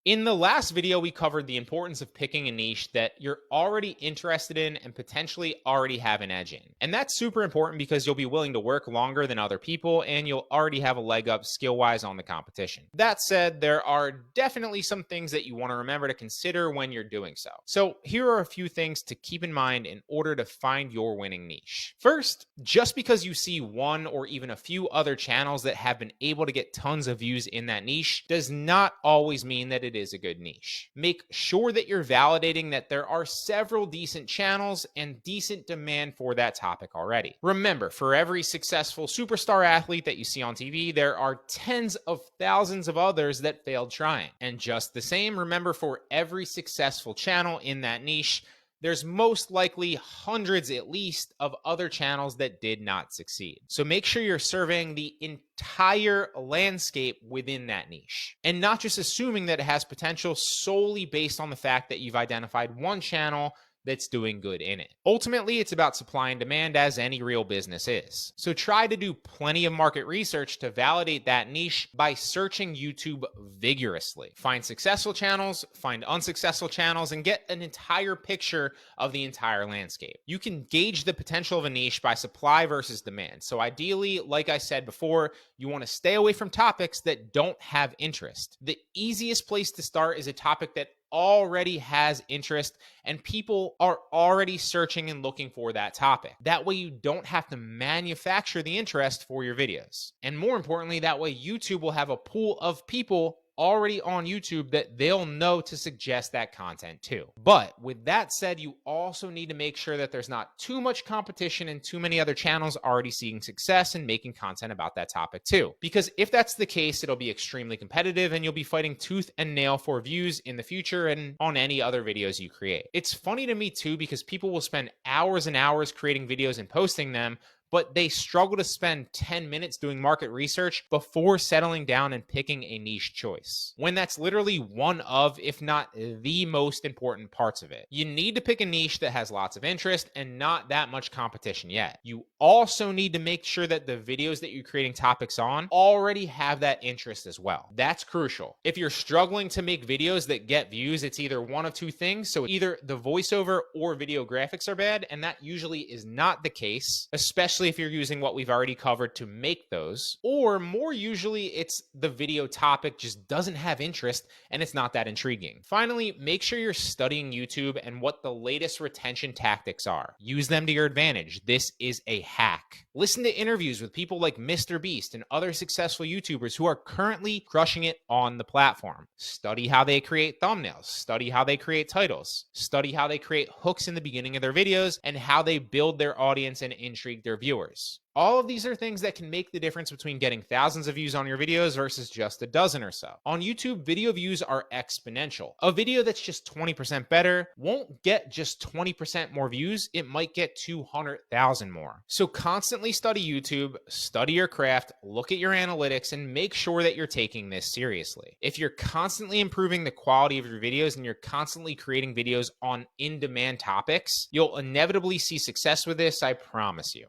In the last video, we covered the importance of picking a niche that you're already interested in and potentially already have an edge in. And that's super important because you'll be willing to work longer than other people and you'll already have a leg up skill-wise on the competition. That said, there are definitely some things that you want to remember to consider when you're doing so. So here are a few things to keep in mind in order to find your winning niche. First, just because you see one or even a few other channels that have been able to get tons of views in that niche does not always mean that it is a good niche. Make sure that you're validating that there are several decent channels and decent demand for that topic already. Remember, for every successful superstar athlete that you see on TV, there are tens of thousands of others that failed trying. And just the same, remember, for every successful channel in that niche, there's most likely hundreds at least of other channels that did not succeed. So make sure you're surveying the entire landscape within that niche and not just assuming that it has potential solely based on the fact that you've identified one channel that's doing good in it. Ultimately, it's about supply and demand, as any real business is. So try to do plenty of market research to validate that niche by searching YouTube vigorously. Find successful channels, find unsuccessful channels, and get an entire picture of the entire landscape. You can gauge the potential of a niche by supply versus demand. So ideally, like I said before, you want to stay away from topics that don't have interest. The easiest place to start is a topic that already has interest and people are already searching and looking for that topic. That way you don't have to manufacture the interest for your videos. And more importantly, that way YouTube will have a pool of people already on YouTube that they'll know to suggest that content to. But with that said, you also need to make sure that there's not too much competition and too many other channels already seeing success and making content about that topic too. Because if that's the case, it'll be extremely competitive and you'll be fighting tooth and nail for views in the future and on any other videos you create. It's funny to me too because people will spend hours and hours creating videos and posting them, but they struggle to spend 10 minutes doing market research before settling down and picking a niche choice, when that's literally one of, if not the most important parts of it. You need to pick a niche that has lots of interest and not that much competition yet. You also need to make sure that the videos that you're creating topics on already have that interest as well. That's crucial. If you're struggling to make videos that get views, it's either one of two things. So either the voiceover or video graphics are bad, and that usually is not the case, especially if you're using what we've already covered to make those, or more usually it's the video topic just doesn't have interest and it's not that intriguing. Finally, make sure you're studying YouTube and what the latest retention tactics are. Use them to your advantage. This is a hack. Listen to interviews with people like Mr. Beast and other successful YouTubers who are currently crushing it on the platform. Study how they create thumbnails, study how they create titles, study how they create hooks in the beginning of their videos, and how they build their audience and intrigue their viewers. All of these are things that can make the difference between getting thousands of views on your videos versus just a dozen or so. On YouTube, video views are exponential. A video that's just 20% better won't get just 20% more views. It might get 200,000 more. So constantly study YouTube, study your craft, look at your analytics, and make sure that you're taking this seriously. If you're constantly improving the quality of your videos and you're constantly creating videos on in-demand topics, you'll inevitably see success with this, I promise you.